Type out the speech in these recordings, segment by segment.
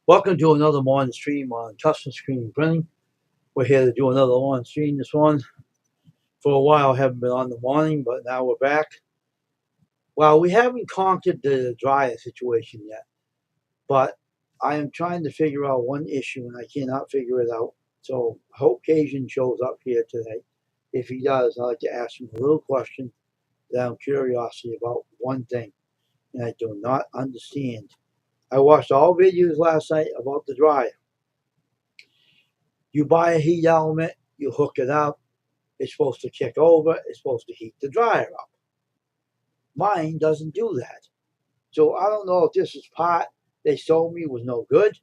Welcome to another morning stream on custom screen printing. We're here to do another morning stream. This one, for a while, I haven't been on the morning, but now we're back. Well, we haven't conquered the dryer situation yet, but I am trying to figure out one issue and I cannot figure it out. So I hope Cajun shows up here today. If he does, I'd like to ask him a little question that I'm curious about one thing, and I do not understand. I watched all videos last night about the dryer. You buy a heat element, you hook it up, it's supposed to kick over, it's supposed to heat the dryer up. Mine doesn't do that. So I don't know if this is part they sold me was no good.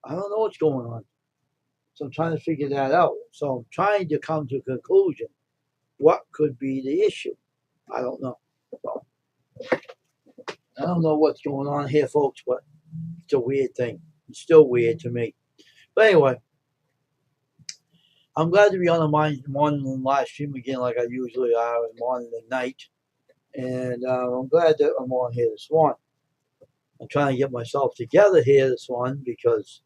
I don't know what's going on. So I'm trying to figure that out. So I'm trying to come to a conclusion. What could be the issue? I don't know. So, I don't know what's going on here, folks, but it's a weird thing. It's still weird to me. But anyway, I'm glad to be on the morning live stream again, like I usually are, in the morning and night. And I'm glad that I'm on here this morning. I'm trying to get myself together here this one because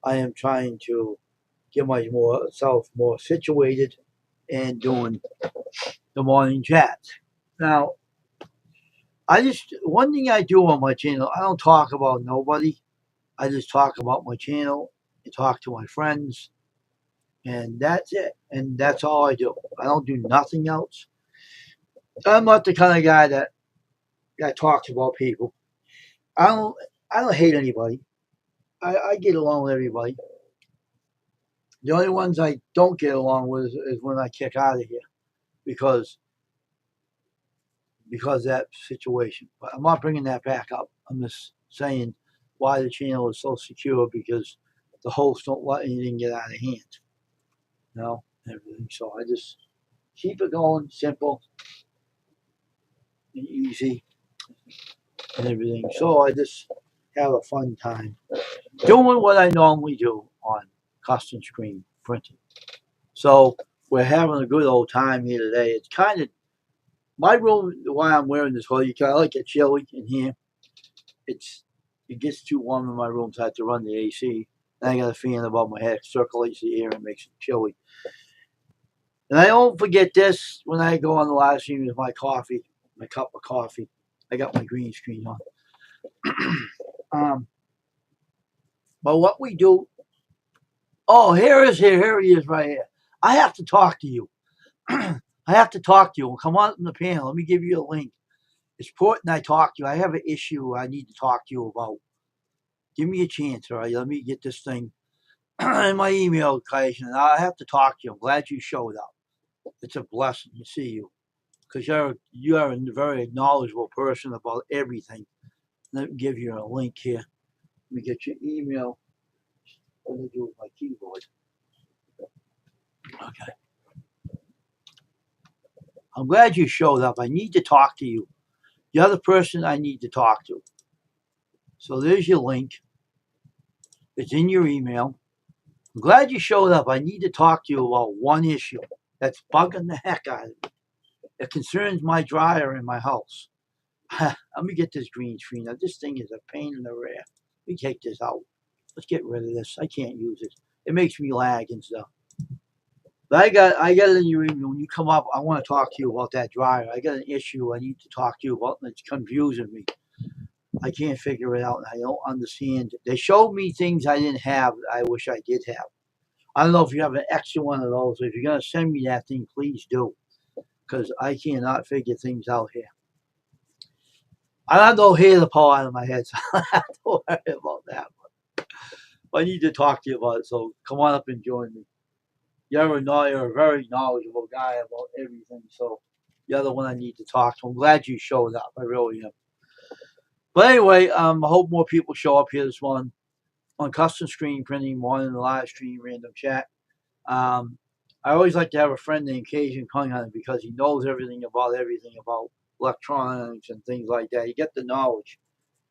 I am trying to get myself more situated and doing the morning chat. Now, one thing I do on my channel, I don't talk about nobody. I just talk about my channel and talk to my friends, and that's it. And that's all I do. I don't do nothing else. I'm not the kind of guy that talks about people. I don't I don't hate anybody. I get along with everybody. The only ones I don't get along with is when I kick out of here because of that situation. But I'm not bringing that back up. I'm just saying why the channel is so secure because the hosts don't let anything get out of hand. You know, everything. So I just keep it going, simple and easy and everything. So I just have a fun time doing what I normally do on custom screen printing. So we're having a good old time here today. It's kind of my room. Why I'm wearing this hoodie? I like it chilly in here. It gets too warm in my room, so I have to run the AC. And I got a fan above my head, circulates the air and makes it chilly. And I don't forget this when I go on the live stream with my coffee, my cup of coffee. I got my green screen on. But what we do. Oh, here he is right here. I have to talk to you. I have to talk to you. Come on the panel. Let me give you a link. It's important I talk to you. I have an issue I need to talk to you about. Give me a chance, all right? Let me get this thing in my email collection. I have to talk to you. I'm glad you showed up. It's a blessing to see you because you are a very knowledgeable person about everything. Let me give you a link here. Let me get your email. What do I do with my keyboard? Okay. I'm glad you showed up. I need to talk to you. The other person I need to talk to. So there's your link. It's in your email. I'm glad you showed up. I need to talk to you about one issue that's bugging the heck out of me. It concerns my dryer in my house. Let me get this green screen. Now, this thing is a pain in the rear. Let me take this out. Let's get rid of this. I can't use it. It makes me lag and stuff. But I got it in your email. When you come up, I want to talk to you about that dryer. I got an issue I need to talk to you about, and it's confusing me. I can't figure it out, and I don't understand. They showed me things I didn't have that I wish I did have. I don't know if you have an extra one of those. If you're going to send me that thing, please do, because I cannot figure things out here. I have no hair to pull out of my head, so I don't have to worry about that. But I need to talk to you about it, so come on up and join me. You're a very knowledgeable guy about everything, so you're the one I need to talk to. I'm glad you showed up. I really am. But anyway, I hope more people show up here this morning on custom screen printing, morning live stream, random chat. I always like to have a friend named Cajun Cunningham because he knows everything about electronics and things like that. You get the knowledge,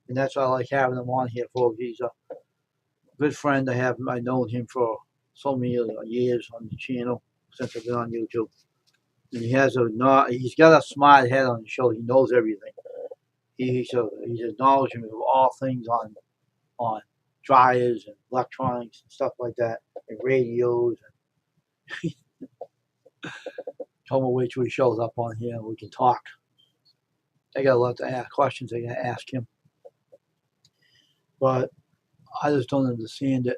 and that's why I like having him on here for. He's a good friend. I've known him for so many years on the channel since I've been on YouTube. And he's got a smart head on his shoulder. He knows everything. He's a knowledgeable of all things on dryers and electronics and stuff like that, and radios. And told me wait till he shows up on here and we can talk. I got a lot to ask questions. I got to ask him, but I just don't understand it.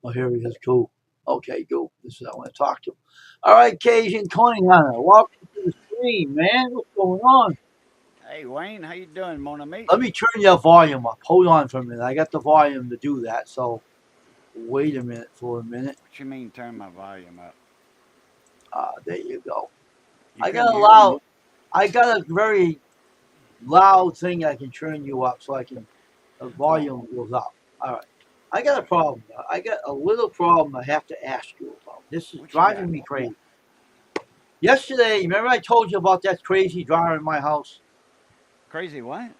Oh, here he is, go. Okay, go. This is I want to talk to. All right, Cajun Coin Hunter, welcome to the stream, man. What's going on? Hey Wayne, how you doing, mon ami? Let me turn your volume up. Hold on for a minute. I got the volume to do that. So wait a minute for a minute. What you mean turn my volume up? There you go. You I couldn't got a hear me? loud. I got a very loud thing. I can turn you up so I can. The Oh, volume goes up. All right. I got a problem. I got a little problem I have to ask you about. This is what you got? driving me crazy. Yesterday, remember I told you about that crazy dryer in my house? Crazy what?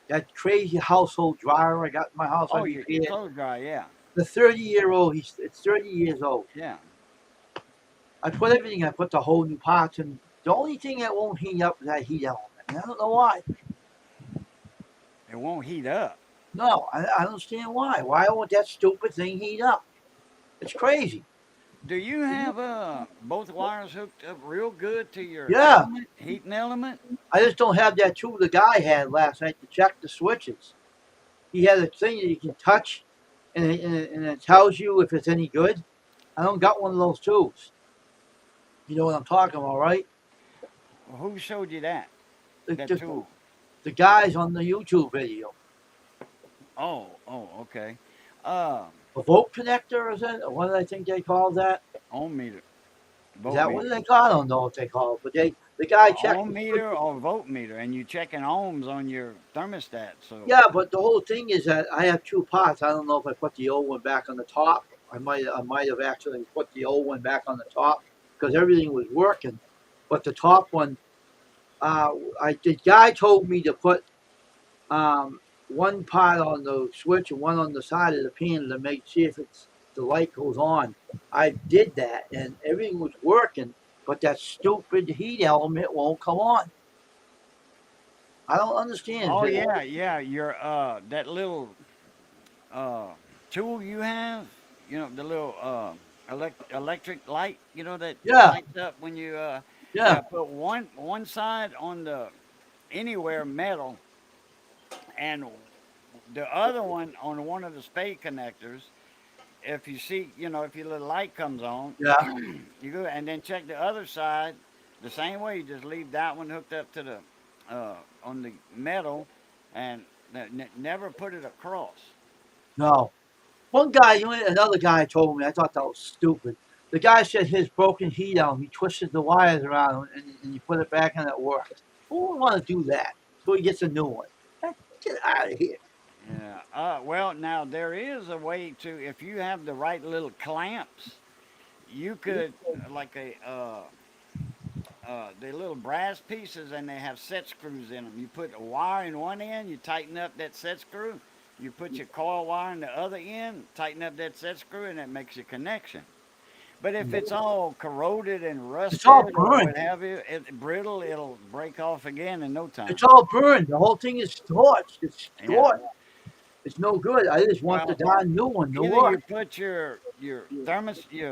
That crazy household dryer I got in my house I Oh, your repaired. clothes dry, yeah. The 30-year-old, it's 30 years old. Yeah. I put everything, I put the whole new parts in. The only thing that won't heat up is that heat element. And I don't know why. It won't heat up. No, I don't understand why. Why won't that stupid thing heat up? It's crazy. Do you have both wires hooked up real good to your Yeah, element, heating element? I just don't have that tool the guy had last night to check the switches. He had a thing that you can touch and it tells you if it's any good. I don't got one of those tools. You know what I'm talking about, right? Who showed you that? The, That the, tool? the guys on the YouTube video. Oh, okay. Uh, A volt connector, is it? Or what did I think they called that? Ohm meter, Is volt that what meter. they call it? I don't know what they call it. But the guy checked Ohm the meter switches. or voltmeter, and you checking ohms on your thermostat. So, Yeah, but the whole thing is that I have two pots. I don't know if I put the old one back on the top. I might have actually put the old one back on the top because everything was working. But the top one, uh, the guy told me to put one pot on the switch and one on the side of the panel to make see if it's the light goes on. I did that and everything was working, but that stupid heat element won't come on. I don't understand. oh yeah, your that little uh, tool you have, the little electric light, that Yeah, lights up when you yeah, yeah, put one side on the anywhere metal and the other one on one of the spade connectors. If you see, if your little light comes on, yeah. you go and then check the other side the same way. You just leave that one hooked up to the on the metal and never put it across. No. One guy, another guy told me, I thought that was stupid. The guy said his broken heat element, he twisted the wires around and you put it back and it worked. Who would want to do that? So he gets a new one. Get out of here. Yeah. Well, now there is a way to, if you have the right little clamps, you could like the little brass pieces, and they have set screws in them. You put a wire in one end, you tighten up that set screw. You put your coil wire in the other end, tighten up that set screw, and it makes your connection. But if it's all corroded and It's all rusted or burned. what have you, brittle, it'll break off again in no time. It's all burned. The whole thing is torched. It's Yeah. torched. It's no good. I just want the Well, darn new one to either you work. put your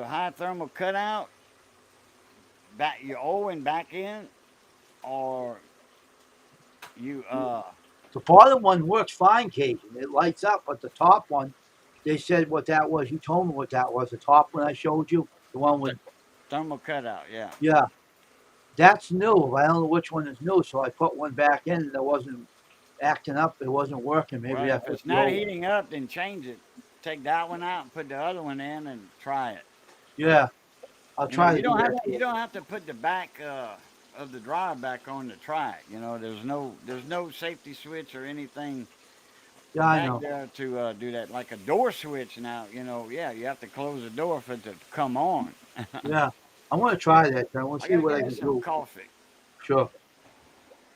high thermal cutout back your Owen back in, or you The bottom one works fine, Cajun. It lights up, but the top one, they said what that was. You told me what that was. The top one I showed you, the one with, thermal cutout. Yeah. yeah, that's new. I don't know which one is new, so I put one back in that wasn't acting up. It wasn't working. Maybe Well, I if put it's the not old one. heating up, then change it. Take that one out and put the other one in and try it. Yeah, I'll You know, try to you do don't have that. you don't have to put the back of the dryer back on to try it. There's no safety switch or anything Yeah, I back know. there to do that. Like a door switch now. Yeah, you have to close the door for it to come on. Yeah, I want to Yeah, try that. I want to I see gotta what get I me can some do. coffee Sure.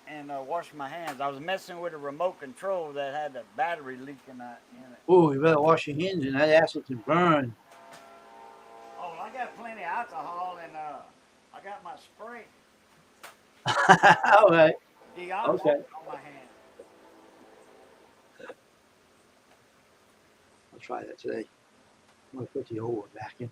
and wash my hands. I was messing with a remote control that had a battery leaking in it. Oh, you better wash your hands, and that acid can burn. Oh, I got plenty of alcohol and I got my spray All right. deoxys Okay. on my hand. try that today. I'm gonna put the old one back in.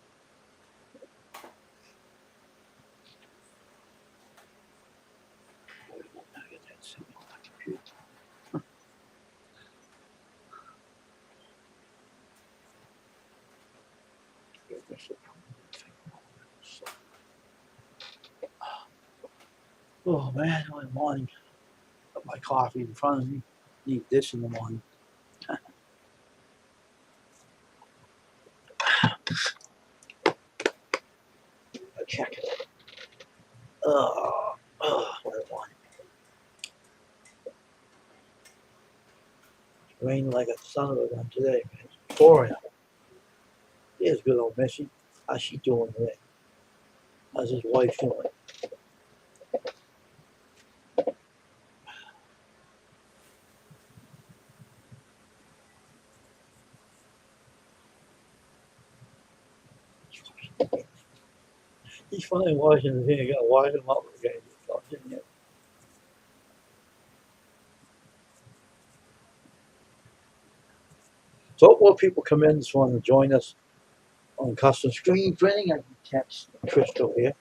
Now get that signal on my computer. Oh man, in the morning, got my coffee in front of me. Need this in the morning. I check it. What a morning. Rained like a son of a gun today, man. It's pouring out. Here's good old Missy. How's she doing today? How's his wife doing? He's finally washing his hands. You gotta wash him up again. So hope more people come in this want to join us on custom screen printing. I can text Crystal here.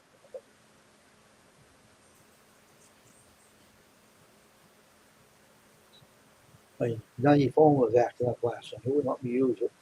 My 90 phone was acting up last time. He wouldn't let me use it.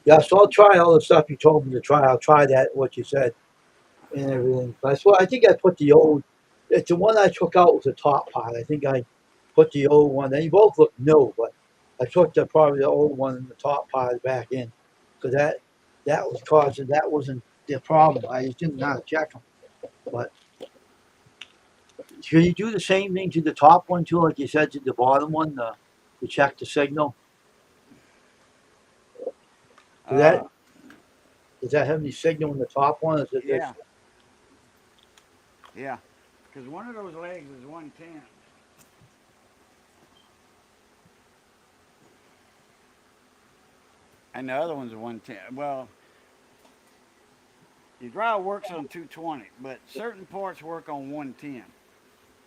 Yeah, so I'll try all the stuff you told me to try. I'll try that, what you said, and everything. But I think I put the old, it's the one I took out was the top part. I think I put the old one. They both look new, but I took probably the old one and the top part back in. Because that was causing, that wasn't the problem. I just didn't know how to check them. But can you do the same thing to the top one too, like you said to the bottom one, to check the signal? Does that Uh, does that have any signal in the top one? Is it yeah, just yeah. Because one of those legs is 110. And the other one's a 110. Well, your dryer works on 220, but certain parts work on 110,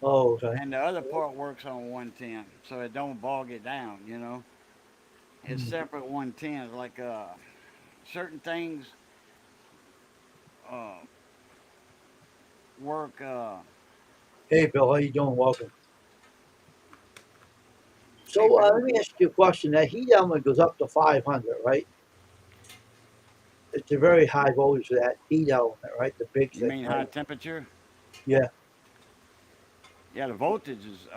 oh okay. and the other part works on 110, so it don't bog it down. You know, it's Hmm. separate 110s. Like certain things uh, work. Hey Bill, how you doing? Welcome. Hey, So Bill. let me ask you a question. That heat element goes up to 500, right? It's a very high voltage for that heat element, right? The big You thing, mean high right? temperature? Yeah. Yeah, the voltage is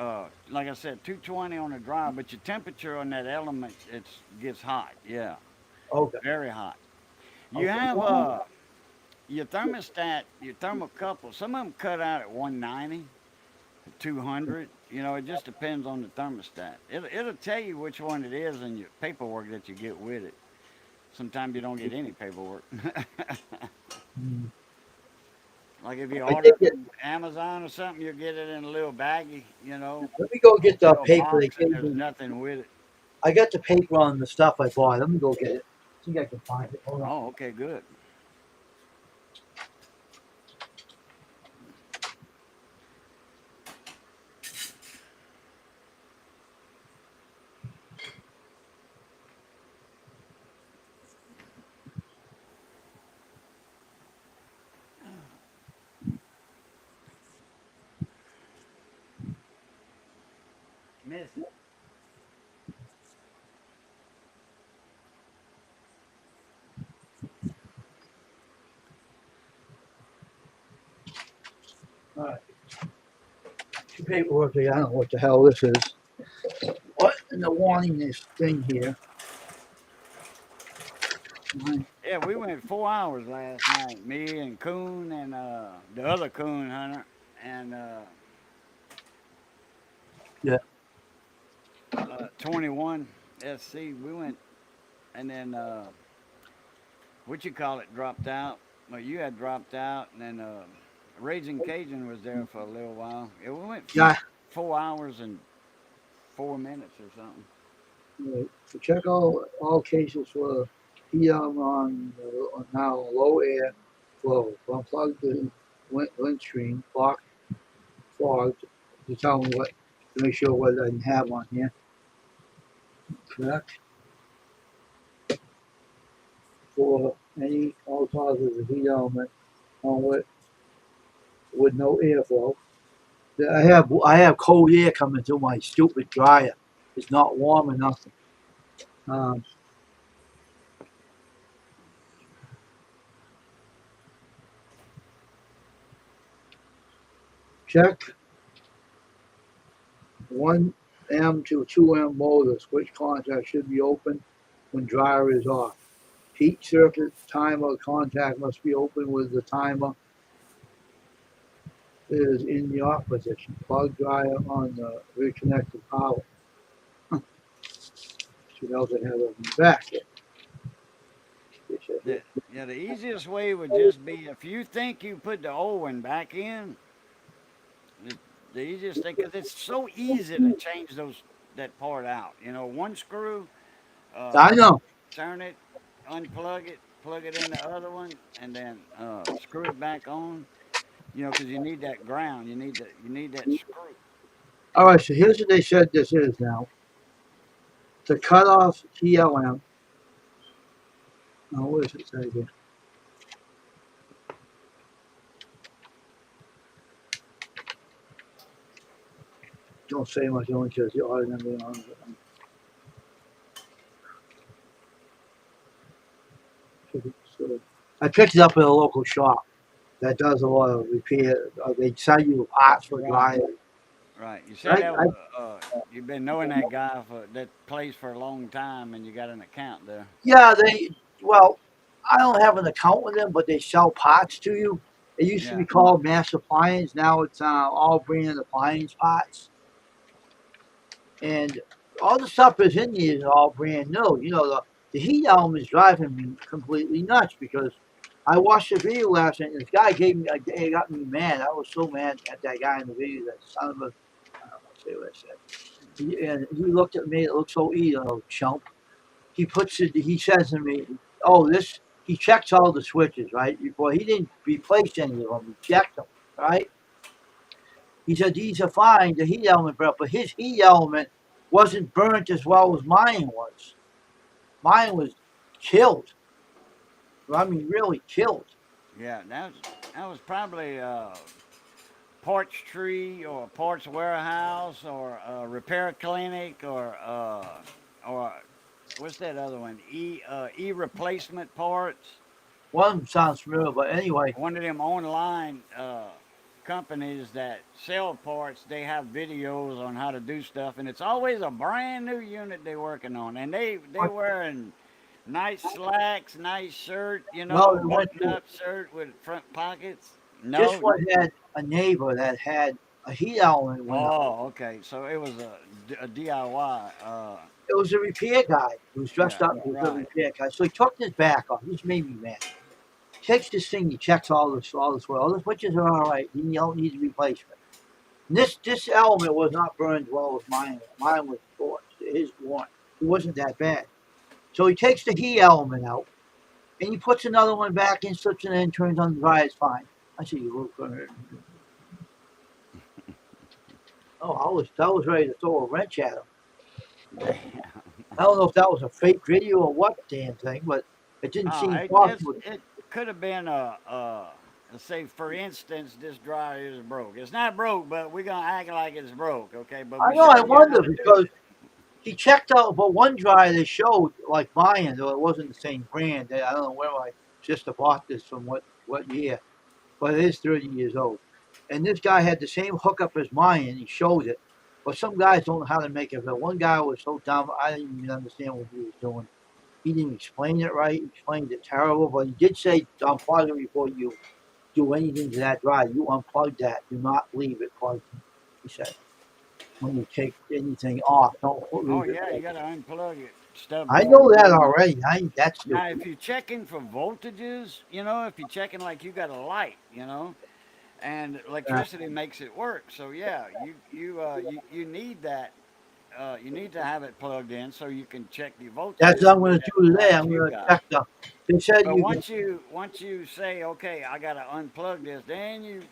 like I said, 220 on the dryer, but your temperature on that element gets hot. Yeah, Okay. very hot. You Okay. have Well, your thermostat, your thermocouple. Some of them cut out at 190, 200. You know, it just depends on the thermostat. It'll tell you which one it is in your paperwork that you get with it. Sometimes you don't get any paperwork. mm, Like if you I order did it get. from Amazon or something, you get it in a little baggie, you know, Let me go get the little paper they box, and gave there's me. nothing with it. I got the paper on the stuff I bought. Let me go get it. I think I can find it. Hold on. Oh, okay, good. Miss it. All right. The paperwork. I don't know what the hell this is. What in the warning this thing here? Yeah, we went 4 hours last night. Me and Coon and the other Coon hunter and Yeah. 21 SC. We went, and then what you call it dropped out. Well, you had dropped out, and then Raging Cajun was there for a little while. Yeah, we went Yeah. 4 hours and 4 minutes or something. To check all cases for PM on now low air flow. Unplug the windstream, block fog to tell me what to make sure what I have on here. Correct. For any all causes of heat element on with no airflow. I have cold air coming through my stupid dryer. It's not warm enough. Um, check 1M to 2M motor switch contact should be open when dryer is off. Heat circuit timer contact must be open with the timer is in the off position. Plug dryer on the reconnected power. Should also have it in the back. The, yeah, the easiest way would just be if you think you put the old one back in. The, the easiest thing, because it's so easy to change that part out. You know, one screw, uh, I know. turn it, unplug it, plug it in the other one, and then screw it back on. You know, because you need that ground. You need that screw. All right, so here's what they said this is now. To cut off TLM. What does it say here? Don't say much, only because the audio number on so I picked it up at a local shop that does a lot of repair. They sell you parts for Right, dryers. right. You said I, that I, you've been knowing that guy for that place for a long time, and you got an account there. yeah, well, I don't have an account with them, but they sell parts to you. It used to be Yeah, called Mass Appliance. Now it's all brand appliance parts. And all the stuff is in here is all brand new. The heat element is driving me completely nuts because I watched the video last night and this guy it got me mad. I was so mad at that guy in the video, that son of a, I don't want to say what I said. And he looked at me, it looked so chump. He says to me, oh, he checks all the switches, right? Well, he didn't replace any of them, he checked them, right? He said these are fine, the heat element, but his heat element wasn't burnt as well as mine was. Mine was killed. I mean, really killed. yeah. That was probably parts tree or parts warehouse or repair clinic or what's that other one? E replacement parts. One of them sounds familiar, but anyway, One of them online companies that sell parts. They have videos on how to do stuff, and it's always a brand new unit they're working on, and they wearing nice slacks, nice shirt, well, it went button to up shirt with front pockets. this No. one had a neighbor that had a heat element went up. Oh, okay. So it was a DIY. It was a repair guy who was dressed Yeah, up as a right. repair guy. So he took this back off. This made me mad. Takes this thing, he checks all the switches are all right. You don't need replacement. And this element was not burned as well as mine. Mine was scorched. His warrant. It wasn't that bad. So he takes the heat element out and he puts another one back in, slips it in, turns on the dryer. It's fine. I said, you look. Oh, I was ready to throw a wrench at him. I don't know if that was a fake video or what damn thing, but it didn't seem possible. It could have been let's say for instance, this dryer is broke. It's not broke, but we're gonna act like it's broke, okay? But I we know. I show you how wonder to do because it. he checked out, but one dryer they showed like mine, though it wasn't the same brand. I don't know where my sister bought this from, what year, but it is 30 years old. And this guy had the same hookup as mine, and he showed it. But some guys don't know how to make it. But one guy was so dumb, I didn't even understand what he was doing. He didn't explain it right. He explained it terrible, but he did say unplug it before you do anything to that dryer. You unplug that. Do not leave it plugged. He said. when you take anything off. Don't Oh leave it yeah, there. you gotta unplug it. Stuff I going know that on. already. I ain't that Now, stupid. if you're checking for voltages, if you're checking like you got a light, and Yeah. electricity makes it work. So yeah, you need that. You need to have it plugged in so you can check the That's voltages what I'm with going to that do today. light I'm you going to got. check the. They said But you can. once you say okay, I gotta unplug this, then you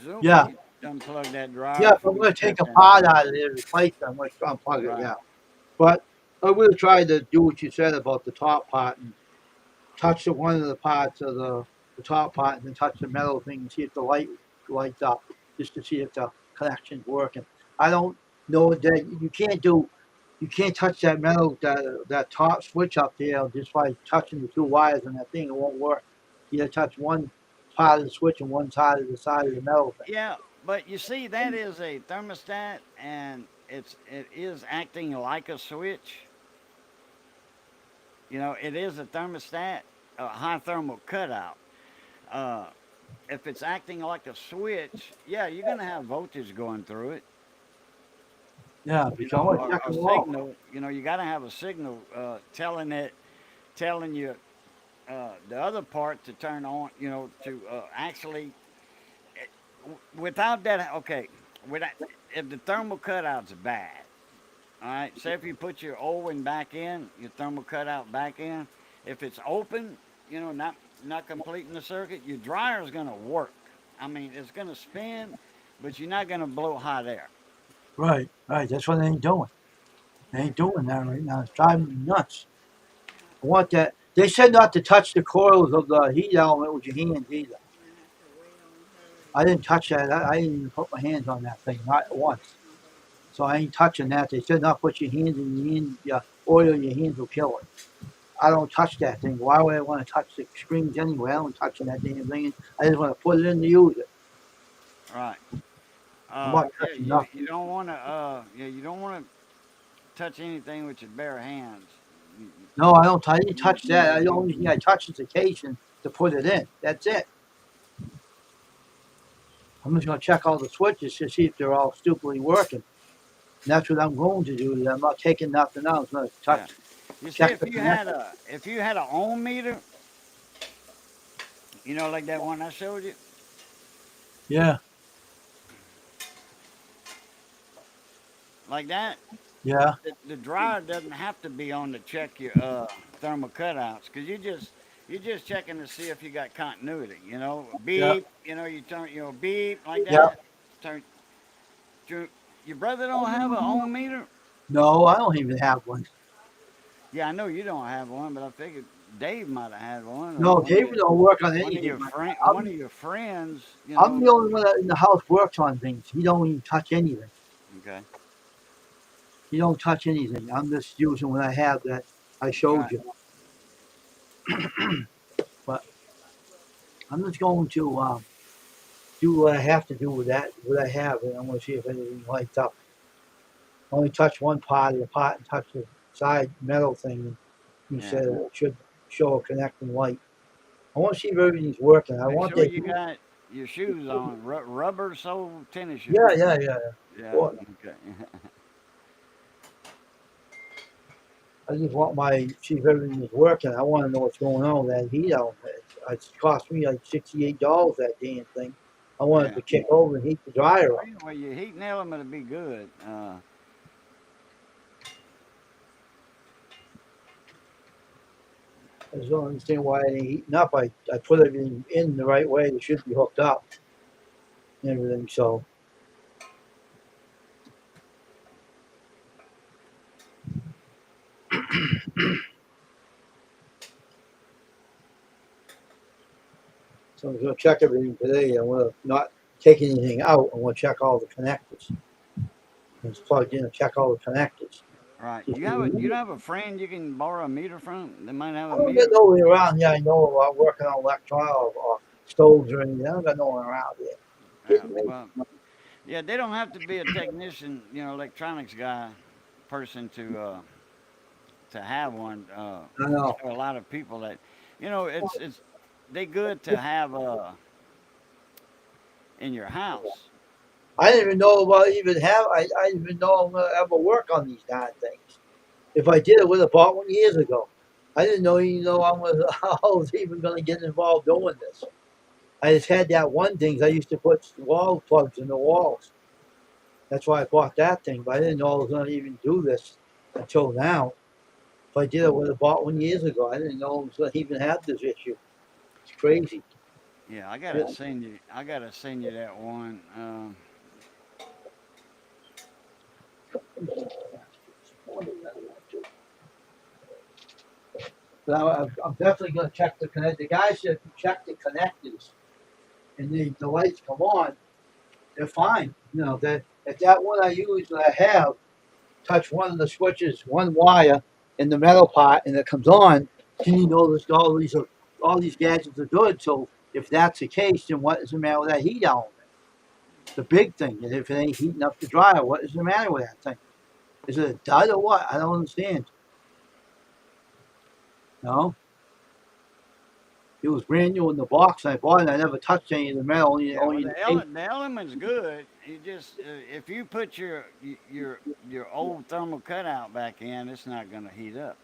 zoom Yeah. you unplug that drive Yeah. If before I'm you going to take step a in there. part out of it and replace it, I'm going to unplug it. Right. Yeah. But I will try to do what you said about the top part and touch the one of the parts of the top part and then touch the metal thing and see if the light lights up, just to see if the connection's working. I don't know that you can't touch that metal that top switch up there just by touching the two wires on that thing. It won't work. You gotta touch one part of the switch and one side of the metal thing. Yeah, but you see, that is a thermostat, and it is acting like a switch. It is a thermostat, a high thermal cutout. Uh, if it's acting like a switch, yeah, you're gonna have voltage going through it. Yeah, because I want to Or check a them all. signal. You got to have a signal telling you the other part to turn on. To actually without that. Okay, without if the thermal cutouts are bad. All right. Say if you put your O one back in, your thermal cutout back in, if it's open, not completing the circuit, your dryer is gonna work. I mean, it's gonna spin, but you're not gonna blow hot air. Right, right. That's what they ain't doing. They ain't doing that right now. It's driving me nuts. I want that. They said not to touch the coils of the heat element with your hands either. I didn't touch that. I didn't even put my hands on that thing, not once. So I ain't touching that. They said not put your hands in your hand, yeah, oil in your hands will kill it. I don't touch that thing. Why would I want to touch the screens anyway? I don't touch that damn thing. I just want to put it in to use it. Right. I'm not Yeah, touching you nothing. don't want to. You don't want to touch anything with your bare hands. You, No, I don't. I didn't you, touch you that. gotta The use only thing them. I touch is the casing to put it in. That's it. I'm just gonna check all the switches to see if they're all stupidly working. And that's what I'm going to do. I'm not taking nothing else. I'm gonna Yeah. touch, You see, check if the you connector. had a if you had a ohm meter, like that one I showed you, Yeah, like that, yeah, the dryer doesn't have to be on to check your thermal cutouts, because you're just checking to see if you got continuity. yeah, Beep. You turn beep like yeah. that. Turn. Your, your brother don't have a ohm meter. No, I don't even have one. Yeah, I know you don't have one, but I figured Dave might have had one, or No, David don't work on anything. one of your friends. I'm the only one that in the house works on things. He don't even touch anything. Okay. He don't touch anything. I'm just using what I have that I showed Right. you. But I'm just going to do what I have to do with that, what I have, and I'm going to see if anything lights up. Only touch one part of the pot and touch the side metal thing. And he Yeah. said it should show a connecting light. I want to see if everything's working. I Make want sure that. you got your shoes on, rubber sole tennis Yeah, shoes. yeah, yeah. Yeah. Well, Okay. I just want my see if everything is working. I want to know what's going on with that heat element. It's cost me like $68 that damn thing. I wanted Yeah. to kick over and heat the dryer up. Well, your heating element will be good. I just don't understand why it ain't heating up. I put everything in the right way. It should be hooked up and everything. So I'm going to check everything today. I want to not take anything out. I want to check all the connectors. It's plugged in and check all the connectors. Right. Just You have a friend you can borrow a meter from that might have I a don't get meter. no way around. Yeah, I know about working on electronics or stoves or anything. I don't got no one around here. Yeah. Well. Yeah. They don't have to be a technician, electronics guy, person to have one. I I know. know a lot of people that, it's they good to have in your house. I didn't even know about even have. I didn't even know I'm gonna ever work on these darn things. If I did, I would have bought one years ago. I didn't know even know I was even gonna get involved doing this. I just had that one thing. I used to put wall plugs in the walls. That's why I bought that thing. But I didn't know I was gonna even do this until now. If I did, I would have bought one years ago. I didn't know I was gonna even have this issue. It's crazy. Yeah, Yeah. I gotta send you that one. But I'm definitely going to check the connect. The guy said check the connectors, and the lights come on. They're fine. You know that if that one I use that I have touch one of the switches, one wire in the metal part, and it comes on, then you know this all these gadgets are good. So if that's the case, then what is the matter with that heat element? The big thing. And if it ain't heating up the dryer, what is the matter with that thing? Is it a dud or what? I don't understand. No, it was brand new in the box. And I bought it. I never touched any of the metal. Yeah, well, Only the tape. the element's good. You just if you put your old thermal cutout back in, it's not gonna heat up.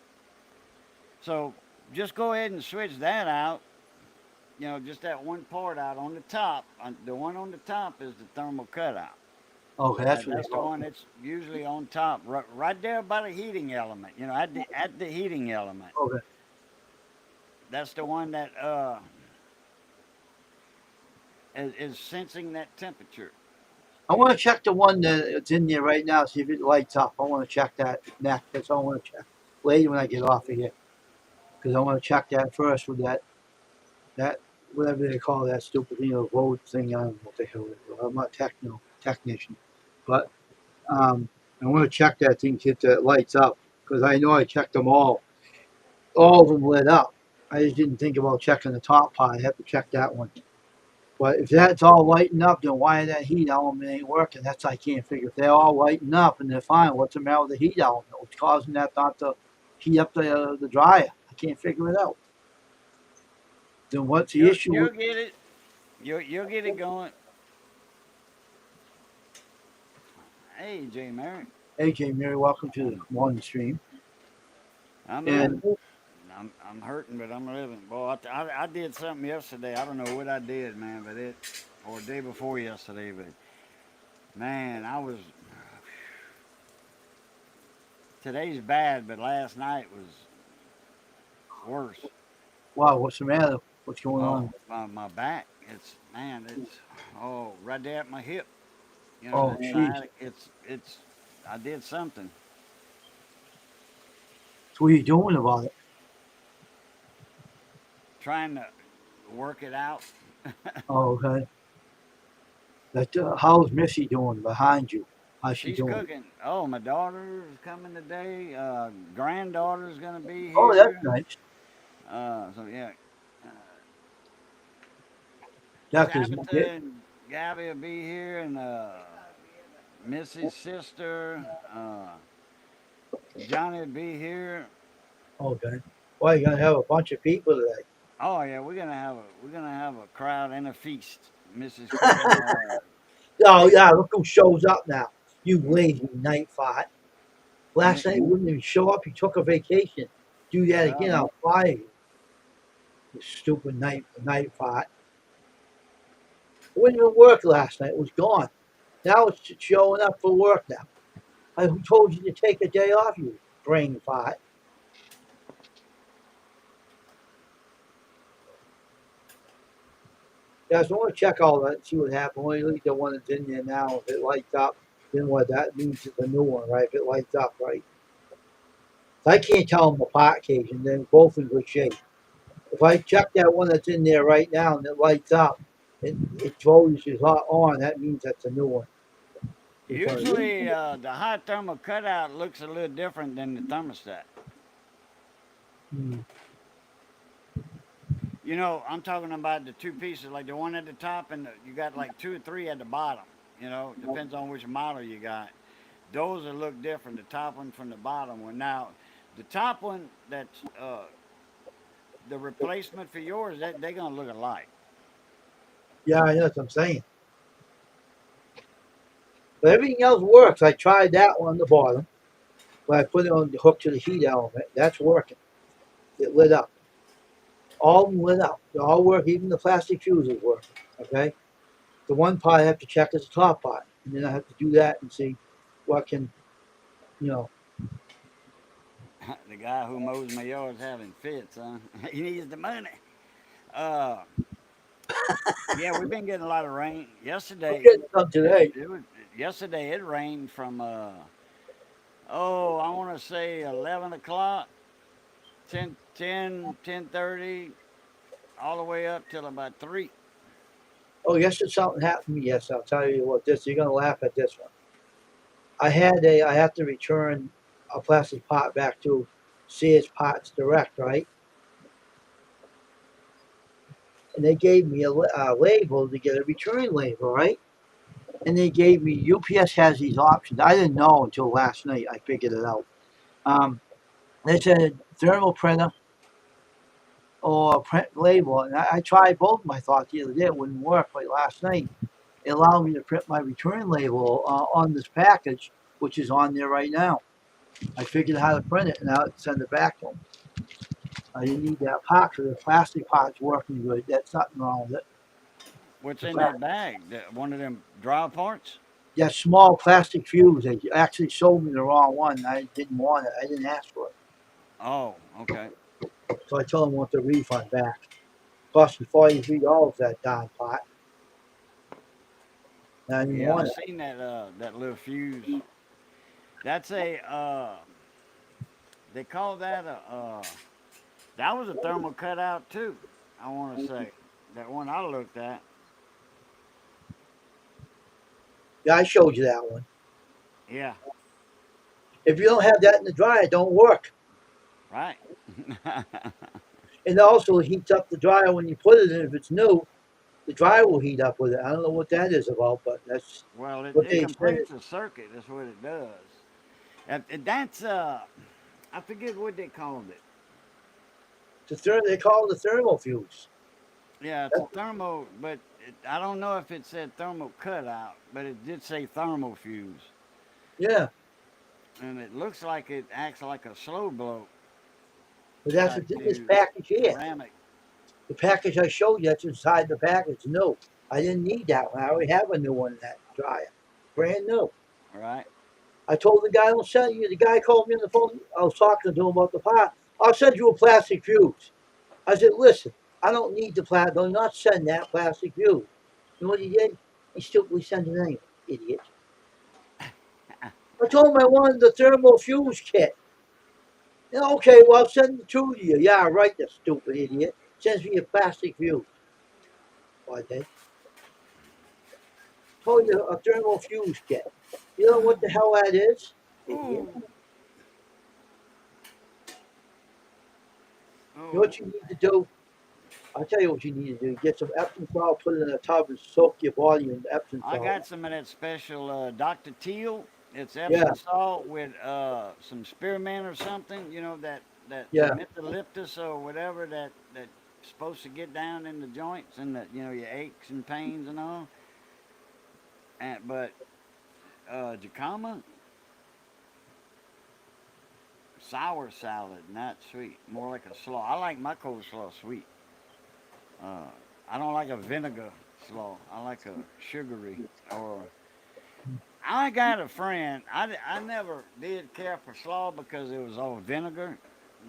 So just go ahead and switch that out. You know, just that one part out on the top. The one on the top is the thermal cutout. Okay, that's what they That's the call one that's usually on top, right there by the heating element. You know, at the heating element. it. Okay. That's the one that is sensing that temperature. I want to check the one that's in there right now, see if it lights up. I want to check that next. That's all I want to check later when I get off of here. Because I want to check that first with that whatever they call that stupid vote thing. I don't know what the hell it is. I'm not technician, but I want to check that thing see if that lights up because I know I checked them all of them lit up. I just didn't think about checking the top part. I have to check that one. But if that's all lighting up, then why that heat element ain't working? That's I can't figure. If they're all lighting up and they're fine, what's the matter with the heat element? What's causing that not to heat up the dryer? I can't figure it out. Then what's the issue You'll with get it. You'll get it going. Hey, J. Mary. AJ Mary? Welcome to the morning stream. I'm And living. I'm hurting, but I'm living. Boy, I did something yesterday. I don't know what I did, man, but or the day before yesterday, but man, I was. Today's bad, but last night was worse. wow, what's the matter? What's going Oh, on? my back. It's oh right there at my hip. You know Oh, that jeez. side. It's. I did something. So what are you doing about it? Trying to work it out. Oh, okay. That how's Missy doing behind you? How's she She's doing? cooking. Oh, my daughter is coming today. Granddaughter's gonna be Oh, that's here. nice. So yeah, uh, Yeah, because Tabitha and Gabby will be here, and Missy's sister, Johnny will be here. okay. Well, you're gonna have a bunch of people today. Oh yeah, we're gonna have a crowd and a feast. Mrs. cooking. Oh Steak. yeah, look who shows up now. You lazy night fart. Last night you wouldn't even show up. You took a vacation. Do that again, Well, I'll fire you. You stupid night fart. It wouldn't even work last night. It was gone. Now it's showing up for work now. Who told you to take a day off, you brain fart? Yeah, so I want to check all that, see what happened. Only look at the one that's in there now. If it lights up, then what that means is a new one, right? If it lights up, right? So I can't tell them apart occasion, then both in good shape. If I check that one that's in there right now and it lights up, it always is on. That means that's a new one. Because usually the high thermal cutout looks a little different than the thermostat. mm, You know, I'm talking about the two pieces, like the one at the top, and you got like two or three at the bottom. You know, depends on which model you got. Those will look different. The top one from the bottom one. Now, the top one that's the replacement for yours, they're gonna look alike. yeah, I know what I'm saying. But everything else works. I tried that one on the bottom, but I put it on the hook to the heat element. That's working. It lit up. All of them lit up. They all work. Even the plastic fuse is working. Okay. The one part I have to check is the top part, and then I have to do that and see what can, you know. The guy who mows my yard's having fits, huh? He needs the money. Uh, yeah, we've been getting a lot of rain. I'm Yesterday, getting some today. it was yesterday. It rained from oh, I want to say 11 o'clock, 10:30, all the way up till about 3. Oh, yes, something happened to me. Yes, I'll tell you what. This you're gonna laugh at this one. I have to return a plastic pot back to Sears Parts Direct, right? And they gave me a label to get a return label, right? And they gave me UPS has these options. I didn't know until last night. I figured it out. Um, they said thermal printer or print label, and I tried both of them. I thought the other day it wouldn't work, but last night it allowed me to print my return label on this package, which is on there right now. I figured out how to print it, and now I send it back to them. I didn't need that part because the plastic part's working good. That's nothing wrong with it. What's The in pla- that bag? One of them dry parts? that small plastic fuse, they actually sold me the wrong one. I didn't want it. I didn't ask for it. Oh, okay. So I told them I want the refund back. Cost me $43 that darn pot. And I didn't Yeah, I want it. seen that little fuse. That's a they call that a that was a thermal cutout too. I want to say that one I looked at. Yeah, I showed you that one. Yeah, If you don't have that in the dryer, it don't work. right. And also it heats up the dryer when you put it in. If it's new, the dryer will heat up with it. I don't know what that is about, but that's Well, what it they said. completes the circuit. That's what it does. And that's I forget what they called it. They call it the thermal fuse. Yeah, it's a thermo, but I don't know if it said thermal cutout, but it did say thermal fuse, Yeah, and it looks like it acts like a slow blow but that's type what this fuse, package here. ceramic. The package I showed you, that's inside the package. No, I didn't need that one. I already have a new one in that dryer, brand new. Right? I told the guy, I'll send you. The guy called me on the phone. I was talking to him about the pot. I'll send you a plastic fuse. I said, listen, I don't need the plastic. Do not send that plastic fuse. You know what he did? He stupidly sent it anyway, idiot. I told him I wanted the thermal fuse kit. Yeah, okay, well, I'll send it to you. Yeah, right, you stupid idiot. Sends me a plastic fuse. Why, they told you a thermal fuse kit. You know what the hell that is? Idiot. Ooh. You know Oh, what you need to do? I'll tell you what you need to do. Get some Epsom salt, put it in a tub, and soak your body in Epsom I salt. got some of that special Dr. Teal. It's Yeah, Epsom salt with some spearmint or something. You know that yeah. eucalyptus or whatever that's supposed to get down in the joints and the your aches and pains and all. And but jacama sour salad, not sweet. More like a slaw. I like my coleslaw sweet. Uh, I don't like a vinegar slaw. I like a sugary or I got a friend. I never did care for slaw because it was all vinegar.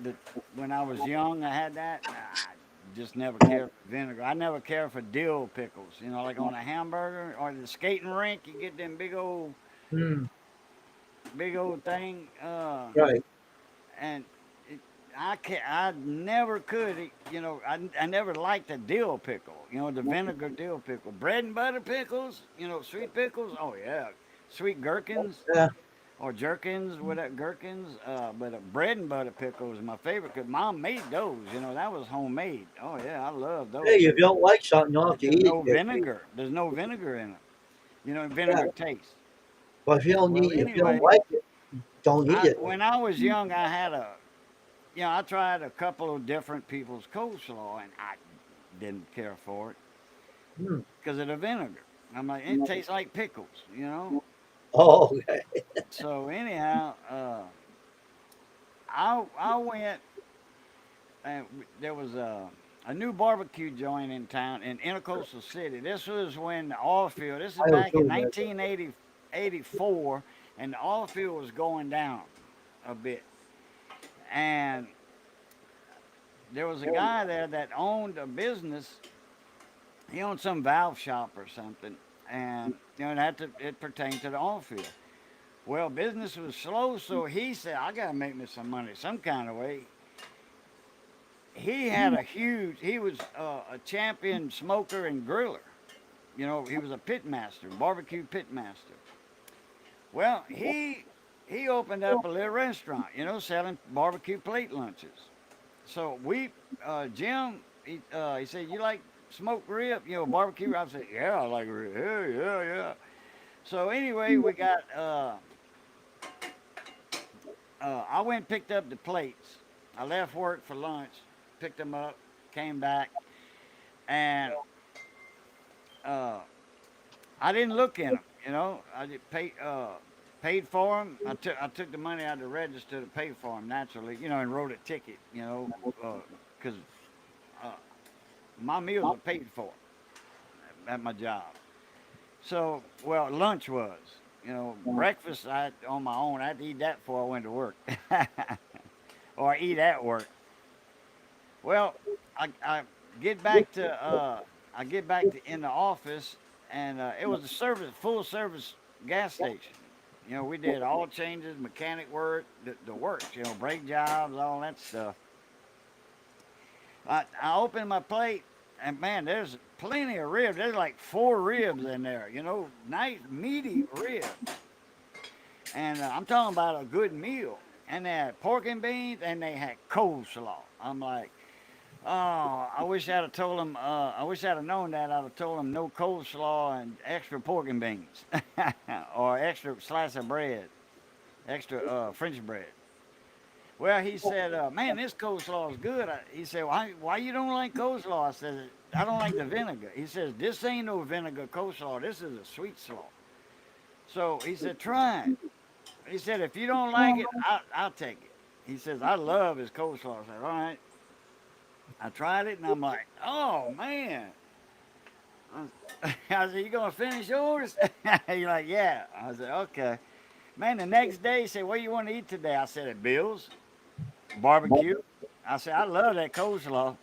That when I was young, I had that. I just never cared for vinegar. I never cared for dill pickles. You know, like on a hamburger or the skating rink, you get them Mm, big old thing. right. And it, I can I never could. I never liked the dill pickle. You know, the vinegar dill pickle. Bread and butter pickles. You know, sweet pickles. Oh yeah, sweet gherkins Yeah. or jerkins, whatever gherkins. But a bread and butter pickle is my favorite because mom made those. You know, that was homemade. Oh yeah, I love Hey, those. if you don't like something, you don't have to There's eat no it. vinegar. There's no vinegar in it. You know, Yeah. vinegar taste. But Well, if you don't anyway, like it, don't eat it. when I was young, I had a I tried a couple of different people's coleslaw, and I didn't care for it Mm, because of the vinegar. I'm like, it tastes like pickles. Oh, okay. So anyhow, I went and there was a new barbecue joint in town in Intercoastal City. This was when the oil field. This is I was back in doing that. 1984, and the oil field was going down a bit. And there was a guy there that owned a business. He owned some valve shop or something, and it pertained to the oil field. Well, business was slow, so he said, "I gotta make me some money some kind of way." He had a huge. He was a champion smoker and griller. He was a pit master, barbecue pit master. Well, he opened up a little restaurant, selling barbecue plate lunches. So Jim, he said, "You like smoked rib, barbecue?" I said, "Yeah, I like rib. Yeah, yeah, yeah." So anyway, we got. I went and picked up the plates. I left work for lunch, picked them up, came back, and uh, I didn't look in them. I just paid for them. I took the money out of the register to pay for them naturally. And wrote a ticket. Because my meals are paid for at my job. So, well, lunch was. Breakfast on my own. I had to eat that before I went to work, or eat at work. Well, I get back to in the office, and it was a full service gas station. We did all changes, mechanic work, the works. Brake jobs, all that stuff. I opened my plate, and man, there's plenty of ribs. There's like 4 ribs in there. Nice meaty ribs, and I'm talking about a good meal. And they had pork and beans, and they had coleslaw. I'm like, oh, I wish I'd have told them. I wish I'd have known that. I'd have told them no coleslaw and extra pork and beans, or extra slice of bread, extra French bread. Well, he said, "Man, this coleslaw is good." He said, "Why you don't like coleslaw?" I said, "I don't like the vinegar." He says, "This ain't no vinegar coleslaw. This is a sweet slaw." So he said, "Try it." He said, "If you don't like it, I'll take it." He says, "I love his coleslaw." I said, "All right." I tried it, and I'm like, "Oh man." I said, "You gonna finish yours?" He's like, "Yeah." I said, "Okay." Man, the next day he said, "What do you want to eat today?" I said, "At Bill's barbecue." I said, "I love that coleslaw."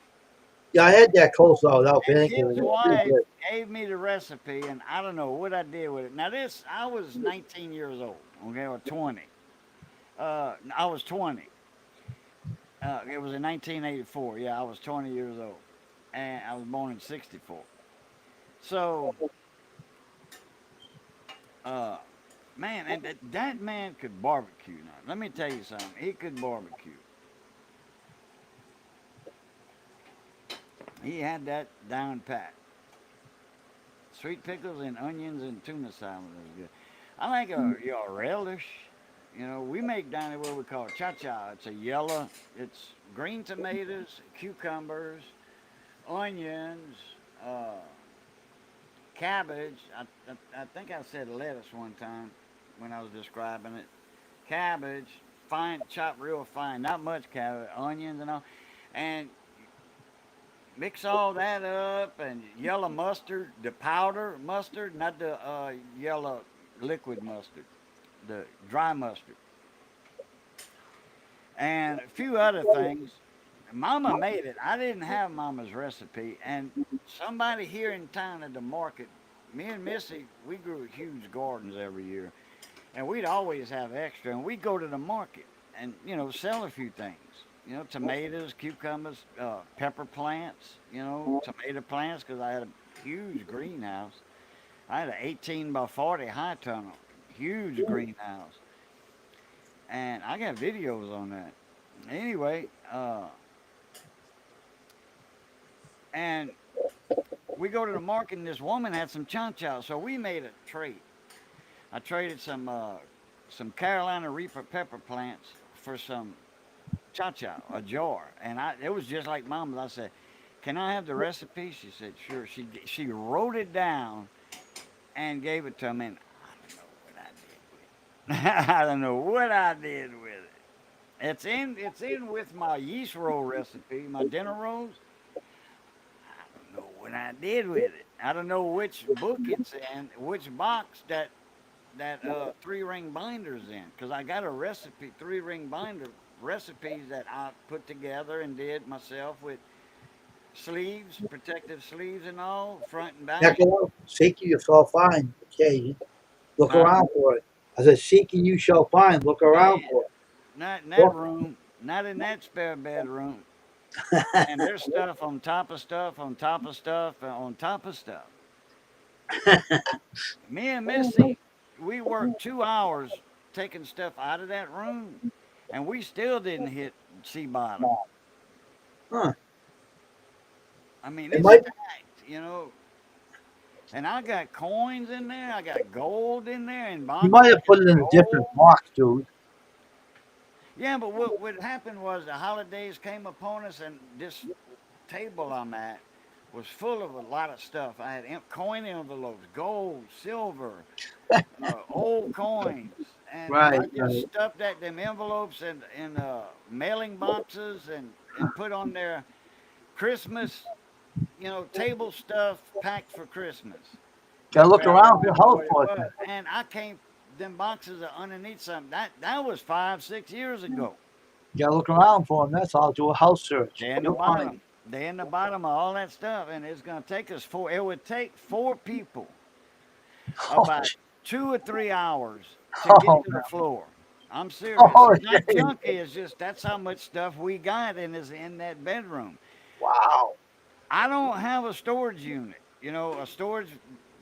Yeah, I had that coleslaw without And vinegar. his It's pretty wife good. gave me the recipe, and I don't know what I did with it. Now I was 19 years old, okay, or 20. I was 20. It was in 1984. Yeah, I was 20 years old, and I was born in '64. So, uh, man, and that man could barbecue. Now, let me tell you something. He could barbecue. He had that down pat. Sweet pickles and onions and tuna salad was good. I like your relish. We make down here what we call cha-cha. It's a yellow. It's green tomatoes, cucumbers, onions, uh, cabbage. I think I said lettuce one time when I was describing it. Cabbage, fine, chopped real fine, not much cabbage, onions and all, and mix all that up and yellow mustard, the powder mustard, not the yellow liquid mustard, the dry mustard, and a few other things. Mama made it. I didn't have Mama's recipe, and somebody here in town at the market, me and Missy, we grew huge gardens every year, and we'd always have extra, and we'd go to the market and sell a few things. Tomatoes, cucumbers, pepper plants. Tomato plants because I had a huge greenhouse. I had an 18 by 40 high tunnel, huge greenhouse, and I got videos on that. Anyway, and we go to the market, and this woman had some chanchow, so we made a trade. I traded some Carolina Reaper pepper plants for some cha-cha, a jar, and it was just like Mama's. I said, "Can I have the recipe?" She said, "Sure." She wrote it down and gave it to me. And I don't know what I did. I don't know what I did with it. It's in with my yeast roll recipe, my dinner rolls. I don't know what I did with it. I don't know which book it's in, which box that 3 ring binder's in, because I got a recipe, 3 ring binder recipes that I put together and did myself with sleeves, protective sleeves and all, front and Check back. it out. Seeking you shall find. Okay, look Huh? around for it. I said, seeking you shall find. Look around Man, for it. not in that Look. room, not in that spare bedroom. And there's stuff on top of stuff on top of stuff on top of stuff. Me and Missy, we worked 2 hours taking stuff out of that room, and we still didn't hit sea bottom. Huh. I mean, It it's might. stacked. And I got coins in there. I got gold in there in You boxes might have of put it in a different gold. box, dude. Yeah, but what happened was the holidays came upon us, and this table I'm at was full of a lot of stuff. I had coin envelopes, gold, silver, old coins, and Right, I just right. stuffed them envelopes in mailing boxes and put on there Christmas, table stuff packed for Christmas. Gotta That way look I around for your remember house what it for it. was. And I came, them boxes are underneath something. That was 5, 6 years ago. You gotta look around for them. That's all. Do a house search. They're in the You'll find bottom. They're in the bottom of all that stuff, and it's gonna take us four. It would take 4 people them. about 2 or 3 hours to get Oh, to the floor. I'm serious. oh, It's not shit. junky. It's just that's how much stuff we got and is in that bedroom. Wow. I don't have a storage unit. A storage